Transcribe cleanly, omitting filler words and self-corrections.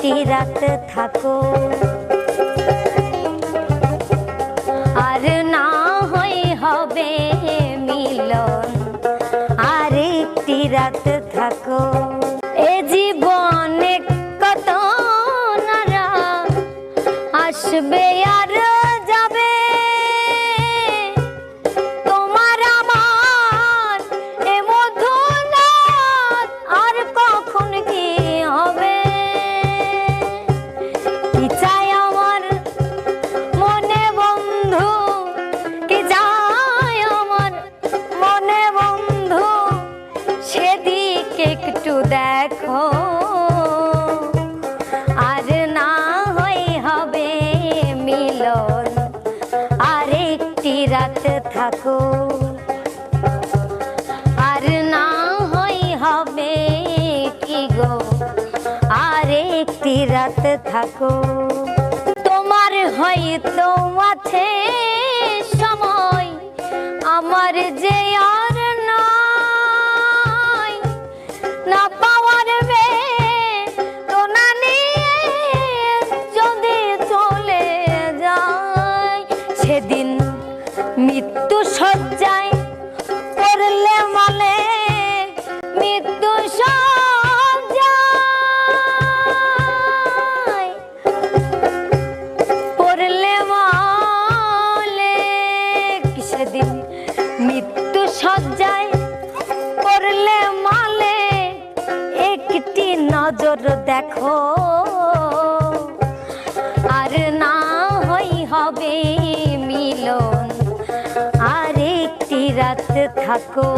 আরেকটি রাত থাকো, আর না হয় হবে মিলন, আরেকটি রাত থাকো। এ জীবনে কত নারা আসবে আর যাবে, তোমার আমার এ মধুনাথ আর কখন কি হবে। কি চাই আমার মনে বন্ধু, কি চাই আমার মনে বন্ধু, সেদিকে একটু দেখো, আর না হয় হবে মিলন, আরেকটি রাত থাকো, আর না হয় হবে কি গো আরেকটি রাত থাকো। তোমার হয়তো আছে সময়, আমার যে আর নাই, না পাওয়ার বেদনা নিয়ে যদি চলে যায়, সেদিন মৃত্যু শয্যায় পড়লে মালে, মৃত্যু শয্যায় পড়লে মালে, সেদিন মৃত্যু শয্যায় পড়লে মালে, একটি নজর দেখো, আর না হয় হবে মিলন, আরেকটি রাত থাকো।